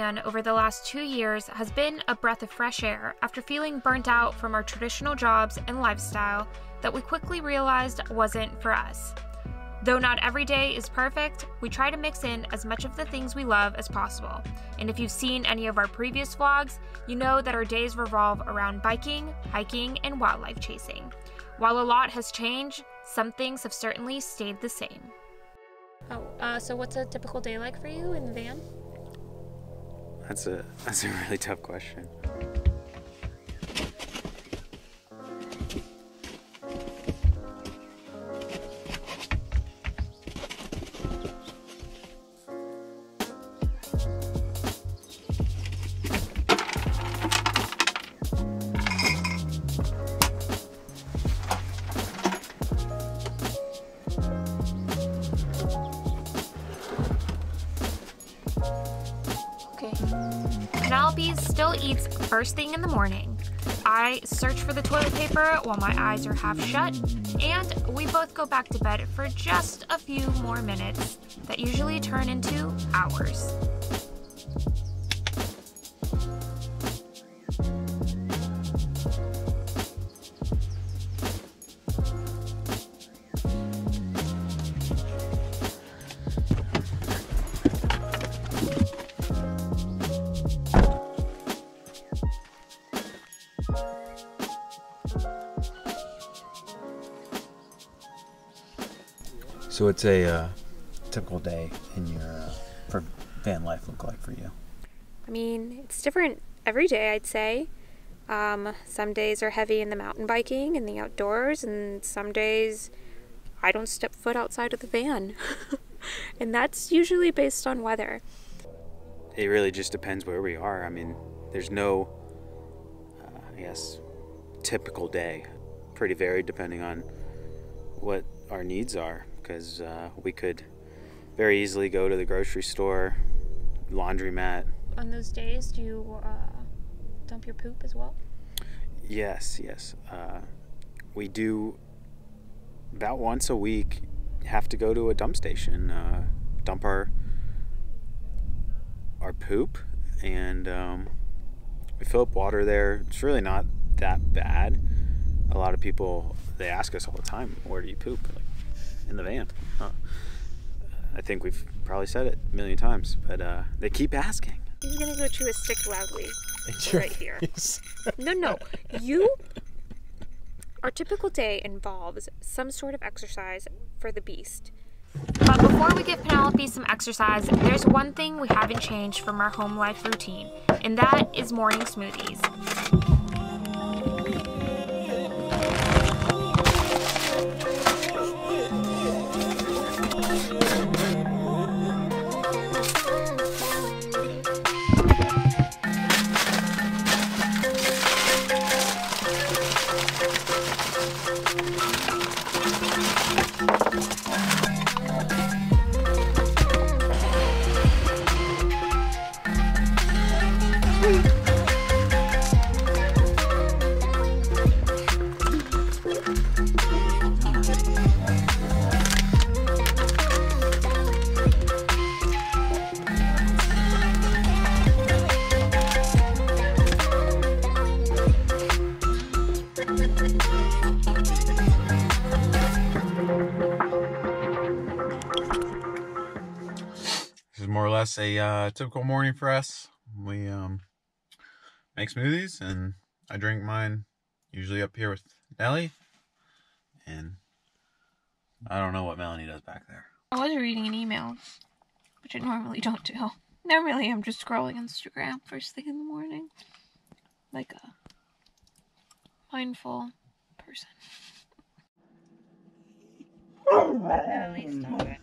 van over the last 2 years has been a breath of fresh air after feeling burnt out from our traditional jobs and lifestyle that we quickly realized wasn't for us. Though not every day is perfect, we try to mix in as much of the things we love as possible. And if you've seen any of our previous vlogs, you know that our days revolve around biking, hiking, and wildlife chasing. While a lot has changed, some things have certainly stayed the same. So what's a typical day like for you in the van? That's a really tough question. Penelope still eats first thing in the morning. I search for the toilet paper while my eyes are half shut, and we both go back to bed for just a few more minutes that usually turn into hours. So what's a typical day in your for van life look like for you? I mean, it's different every day, I'd say. Some days are heavy in the mountain biking and the outdoors, and some days I don't step foot outside of the van. And that's usually based on weather. It really just depends where we are. I mean, there's no, I guess, typical day. Pretty varied depending on what our needs are, because we could very easily go to the grocery store, laundromat. On those days, do you dump your poop as well? Yes. We do about once a week have to go to a dump station, dump our poop, and we fill up water there. It's really not that bad. A lot of people, they ask us all the time, where do you poop? Like, in the van. I think we've probably said it a million times, but they keep asking. He's gonna go chew a stick loudly right here. No. Our typical day involves some sort of exercise for the beast. But before we give Penelope some exercise, there's one thing we haven't changed from our home life routine, and that is morning smoothies. More or less a typical morning for us. We make smoothies, and I drink mine usually up here with Nellie, and I don't know what Melanie does back there. I was reading an email, which I normally don't do. Normally I'm just scrolling Instagram first thing in the morning, like a mindful person. Nellie, stop it.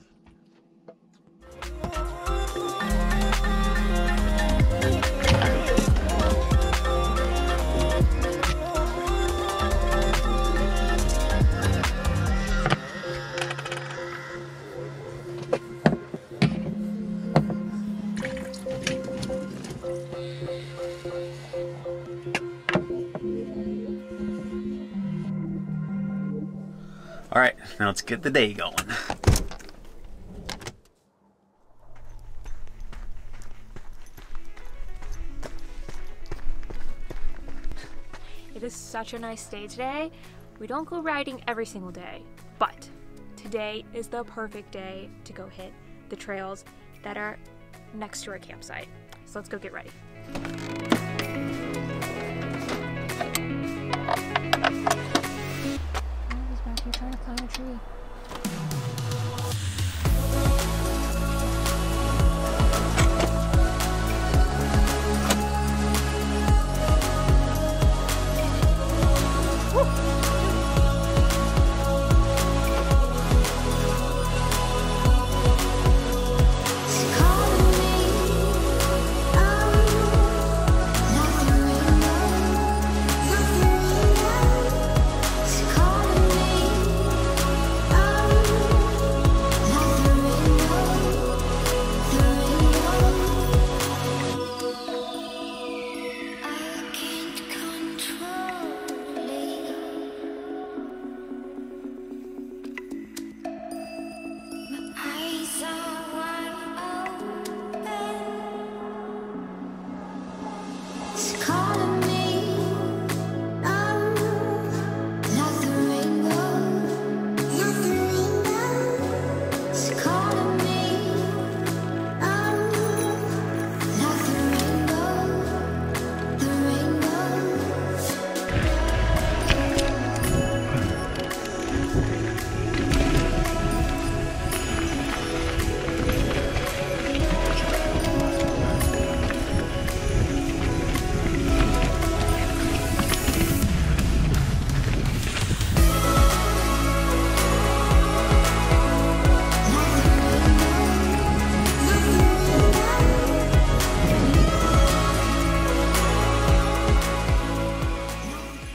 All right, now let's get the day going. such a nice day today. We don't go riding every single day, but today is the perfect day to go hit the trails that are next to our campsite. So let's go get ready. He's back here trying to climb a tree.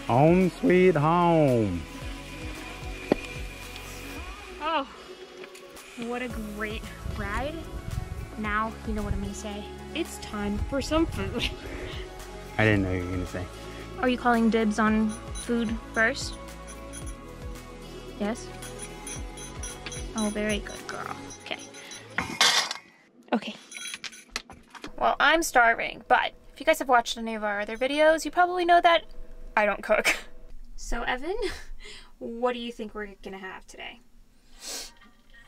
Home sweet home. Oh, what a great ride. Now, you know what I'm gonna say. It's time for some food. I didn't know you were gonna say. Are you calling dibs on food first? Yes? Oh, very good girl. Okay. Okay. Well, I'm starving, but if you guys have watched any of our other videos, you probably know that I don't cook. So, Evan, what do you think we're gonna have today?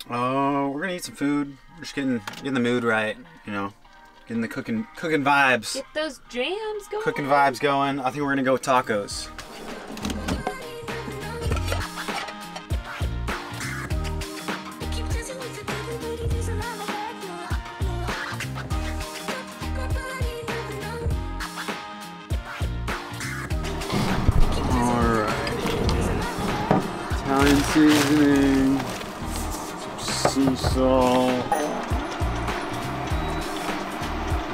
Oh, we're gonna eat some food. We're just getting the mood right, you know, getting the cooking vibes. Get those jams going. Cooking vibes going. I think we're gonna go with tacos. Italian seasoning, some sea salt.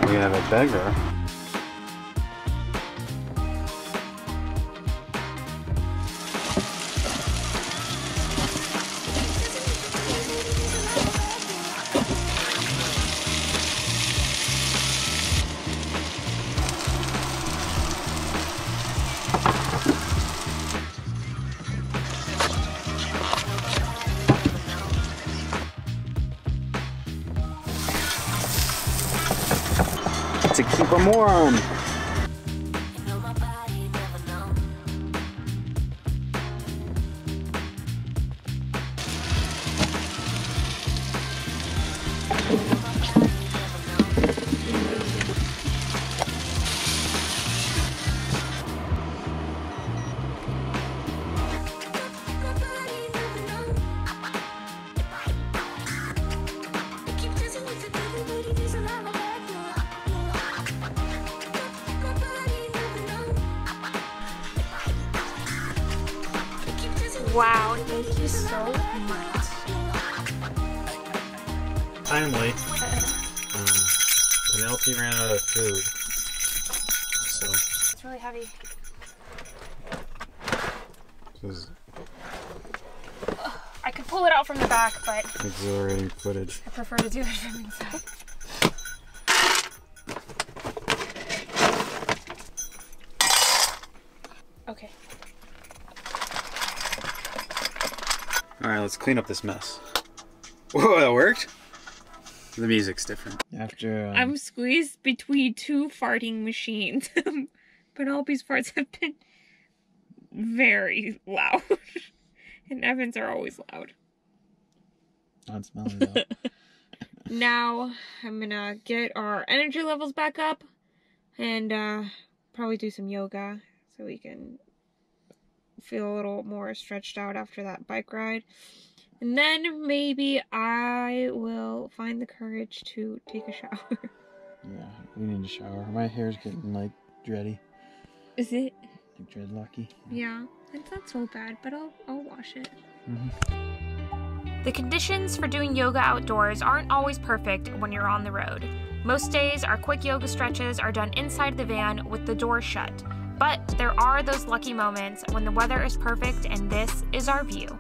We have a beggar. To keep them warm. Wow, thank you so much. Finally, Penelope ran out of food, so It's really heavy. I could pull it out from the back, but exhilarating footage. I prefer to do it from inside. Okay. Alright, let's clean up this mess. Whoa, that worked? The music's different. After I'm squeezed between two farting machines. Penelope's farts have been very loud. And Evans are always loud. Not smelling though. Now, I'm gonna get our energy levels back up and probably do some yoga so we can feel a little more stretched out after that bike ride. And then maybe I will find the courage to take a shower. Yeah, we need a shower. My hair's getting like dready. Is it? Like dreadlocky. Yeah, it's not so bad, but I'll wash it. Mm-hmm. The conditions for doing yoga outdoors aren't always perfect when you're on the road. Most days, our quick yoga stretches are done inside the van with the door shut. But there are those lucky moments when the weather is perfect and this is our view.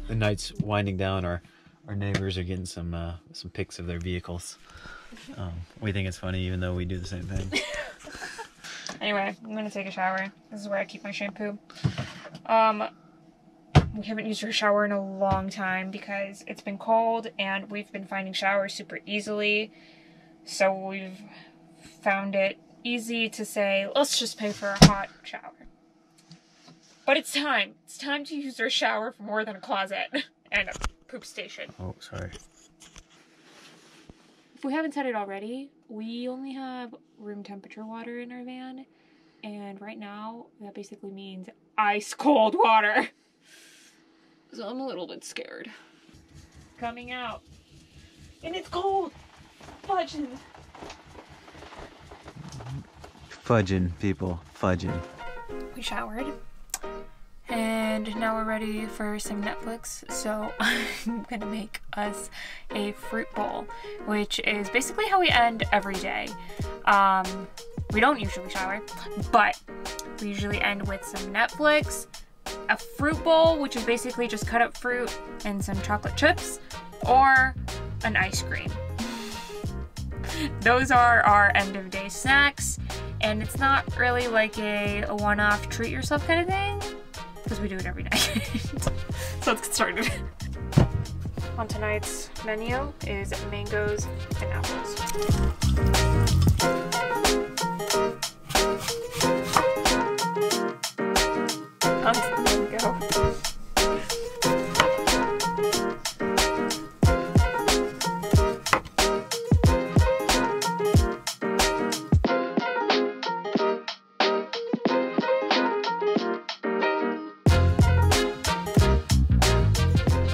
The night's winding down. Our neighbors are getting some pics of their vehicles. We think it's funny, even though we do the same thing. Anyway, I'm gonna take a shower. This is where I keep my shampoo. We haven't used our shower in a long time because it's been cold and we've been finding showers super easily. So we've found it easy to say, let's just pay for a hot shower. But it's time. It's time to use our shower for more than a closet and a poop station. Oh, sorry. If we haven't said it already, we only have room temperature water in our van. And right now, that basically means ice cold water. So I'm a little bit scared. Coming out. And it's cold. Fudging. Fudging, people. Fudging. We showered. And now we're ready for some Netflix, so I'm gonna make us a fruit bowl, which is basically how we end every day. We don't usually shower, but we usually end with some Netflix, a fruit bowl, which is basically just cut up fruit and some chocolate chips, or an ice cream. Those are our end of day snacks, and it's not really like a one-off treat yourself kind of thing, because we do it every night. So let's get started. On tonight's menu is mangoes and apples. Mango.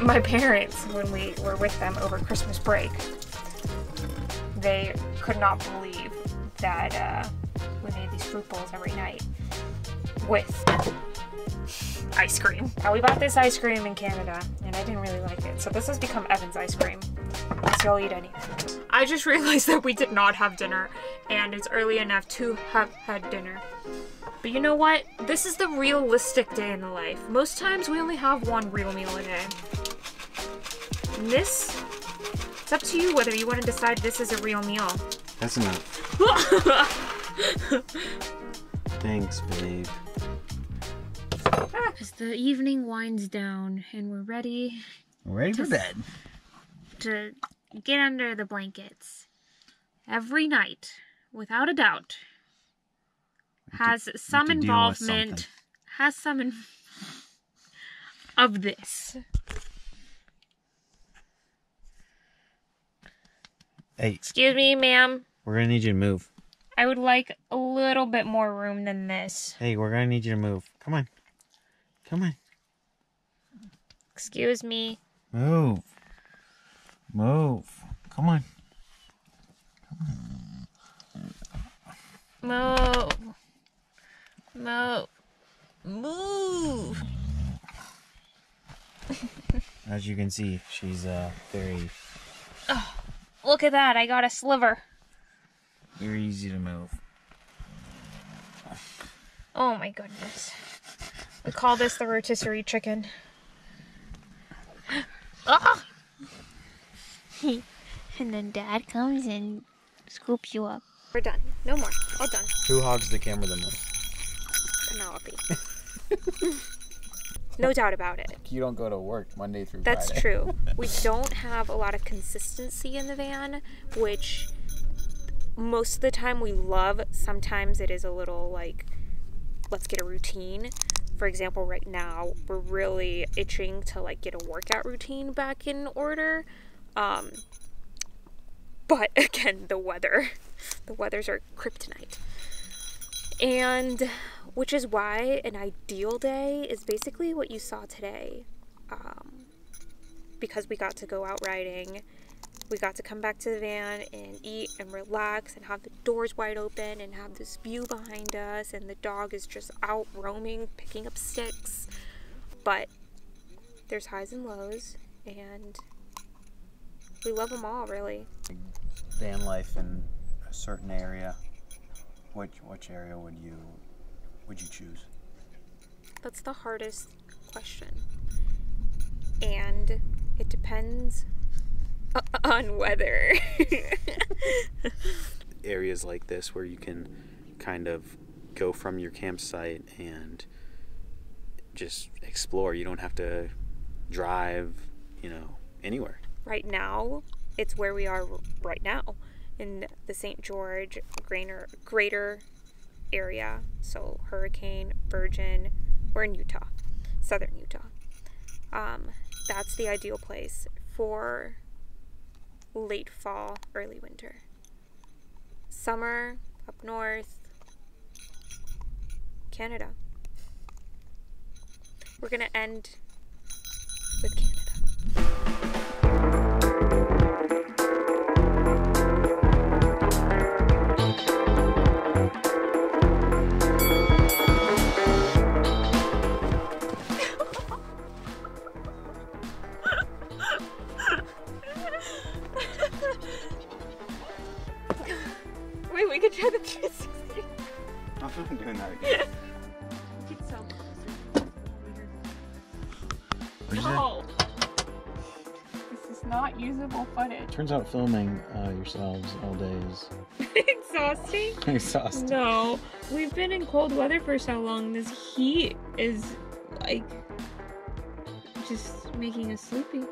My parents, when we were with them over Christmas break, they could not believe that we made these fruit bowls every night with ice cream. Now, we bought this ice cream in Canada, and I didn't really like it, so this has become Evan's ice cream. So I'll eat anything. I just realized that we did not have dinner, and it's early enough to have had dinner. But you know what? This is the realistic day in the life. Most times we only have one real meal a day. And this, it's up to you whether you want to decide this is a real meal. That's enough. Thanks, babe. As the evening winds down and we're ready. We're ready for bed. To get under the blankets. Every night, without a doubt, has some involvement, of this. Hey. Excuse me, ma'am. We're gonna need you to move. I would like a little bit more room than this. Hey, we're gonna need you to move. Come on. Come on. Excuse me. Move. Move. Come on. Move. Move. Move. As you can see, she's very Look at that. I got a sliver. easy to move. Oh my goodness. We call this the rotisserie chicken. Ah! And then Dad comes and scoops you up. We're done. No more. All done. Who hogs the camera the most? Penelope. No doubt about it. You don't go to work Monday through That's Friday. true. We don't have a lot of consistency in the van, which most of the time we love. Sometimes it is a little like, let's get a routine. For example, right now we're really itching to like get a workout routine back in order. But again, the weathers are kryptonite. And which is why an ideal day is basically what you saw today. Because we got to go out riding, we got to come back to the van and eat and relax and have the doors wide open and have this view behind us, and the dog is just out roaming, picking up sticks. But there's highs and lows, and we love them all, really. Van life in a certain area. Which area would you choose? That's the hardest question. And it depends on weather. Areas like this where you can kind of go from your campsite and just explore. You don't have to drive, anywhere. Right now, it's where we are right now, in the St. George greater area. So Hurricane, Virgin, we're in Utah, southern Utah. That's the ideal place for late fall, early winter. Summer, up north, Canada. We're gonna end with Canada. Wait, we could try the 360. I'm not doing that again. Get so No. This is not usable footage. Turns out filming yourselves all day is Exhausting? exhausting. No. We've been in cold weather for so long. This heat is like just making us sleepy.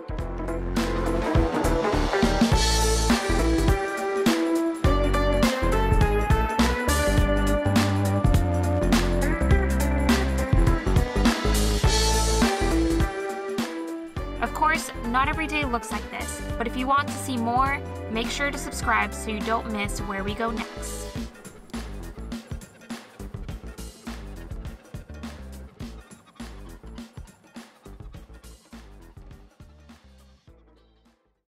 Of course, not every day looks like this, but if you want to see more, make sure to subscribe so you don't miss where we go next.